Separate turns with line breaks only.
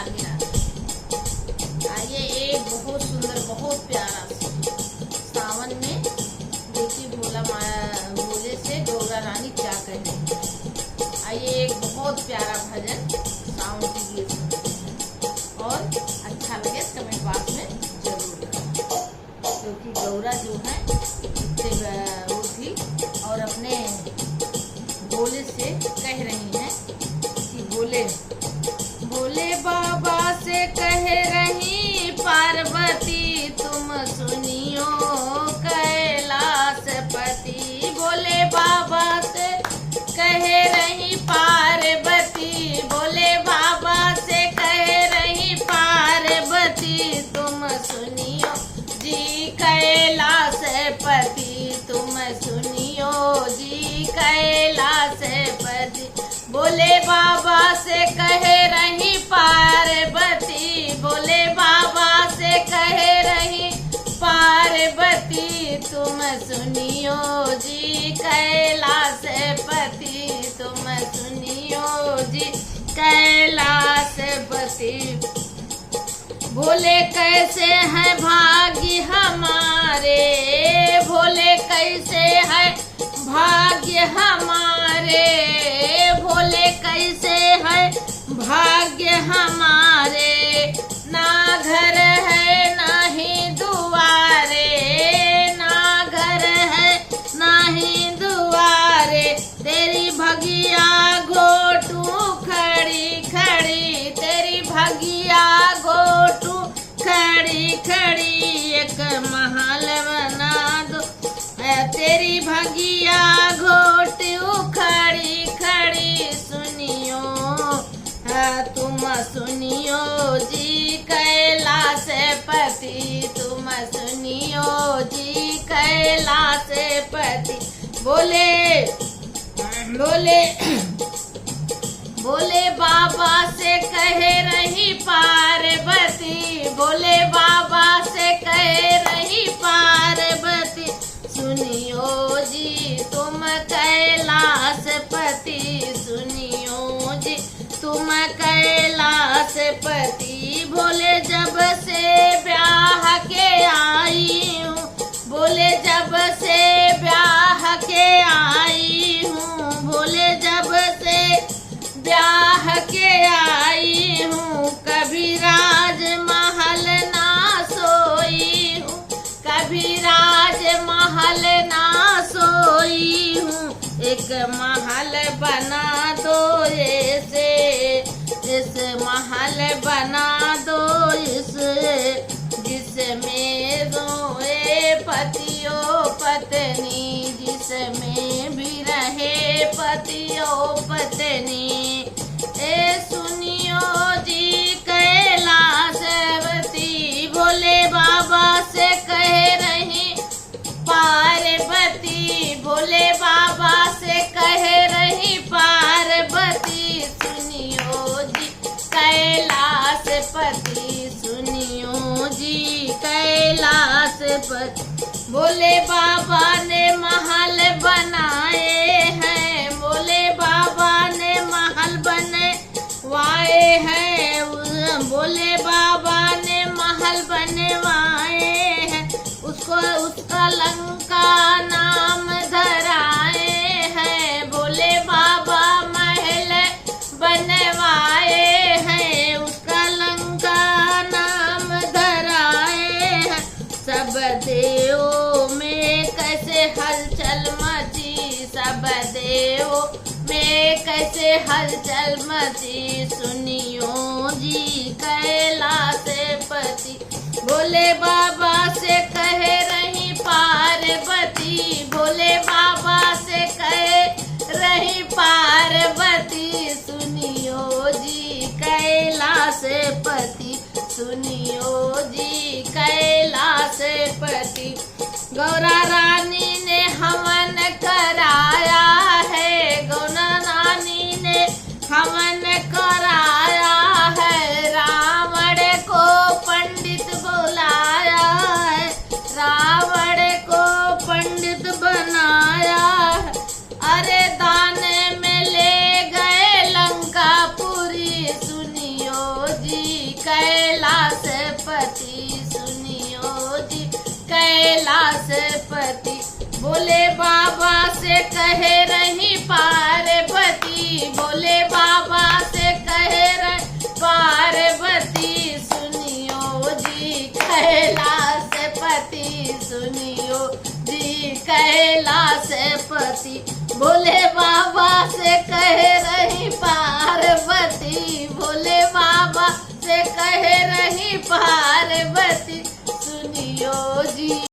मिला। आइए एक बहुत सुंदर बहुत प्यारा सावन में देखिए भोले से गौरा रानी क्या कहे। आइए एक बहुत प्यारा भजन सावन की गीत सुनते और अच्छा लगे कमेंट बॉक्स में जरूर करें। क्योंकि गौरा जो है उठी और अपने भोले से कह रही हैं कि भोले बाबा से कह रही पार्वती तुम सुनियो कैलाशपति। भोले बाबा से कह रही पार्वती, भोले बाबा से कह रही पार्वती तुम सुनियो जी कैलाशपति, तुम सुनियो जी कैलाशपति। भोले बाबा से कह रही पार्वती, भोले बाबा से कह रही पार्वती तुम सुनियो जी कैलाशपति, तुम सुनियो जी कैलाशपति। भोले कैसे हैं भाग्य हमारे, भोले कैसे है भाग्य हमारे, भोले कैसे है भाग्य हमारे। ना घर है ना ही दुआरे, ना घर है ना ही दुआरे। तेरी भगिया घोटू खड़ी खड़ी, तेरी भगिया घोटू खड़ी खड़ी। एक महल बना दो तेरी भगिया घोटू खड़ी खड़ी। सुनियो तुम सुनियो जी कैलाशपति, तुम सुनियो जी कैलाशपति। भोले भोले भोले बाबा से कह रही पार्वती, भोले बाबा से कह रही पार्वती सुनियो जी तुम कैलाशपति, सुनियो जी तुम कैलाशपति। भोले जब से ब्याह के आई हूँ, भोले जब से ब्याह के आई हूँ, भोले जब से ब्याह के आई हूँ। कभी राजमहल ना सोई हूँ, कभी राजमहल ना सोई हूँ। एक महल बना दो ऐसे, इस महल बना दो इस जिसमें रोए पतियों पत्नी, जिसमें भी रहे पतियों पत्नी। ए सुनियो जी कैलाशपति, भोले बाबा से कह रही पार्वती, भोले बाबा से कह रही पार्वती सुनियो जी कैलाशपति, सुनियो जी कैलाशपति। भोले बाबा ने महल बनाए हैं, भोले बाबा ने महल बनवाए हैं, भोले बाबा ने महल बनवाए हैं। उसको उसका लंका नाम धराए हैं, भोले बाबा महल बनवाए हैं, उसका लंका नाम धराए हैं। सब देवों में कैसे हलचल मची, सब देवों में कैसे हलचल मची। सुनियो जी कैलाशपति, भोले बाबा से कह रही पार्वती, भोले बाबा से कह रही पार्वती सुनियो जी कैलाशपति, सुनियो जी कैलाशपति। गौरा रानी ने हवन कराया है, गौरा रानी ने हवन कराया है। रावण को पंडित बुलाया है, रावण को पंडित बनाया है। अरे दाने में ले गए लंकापुरी सुनियो जी कैलाशपति, भोले बाबा से कहे रही पार्वती, भोले बाबा से कहे रही पार्वती, सुनियो जी कैलाशपति, सुनियो जी कैलाशपति, भोले बाबा से कहे रही पार्वती, भोले बाबा से कहे रही पार्वती।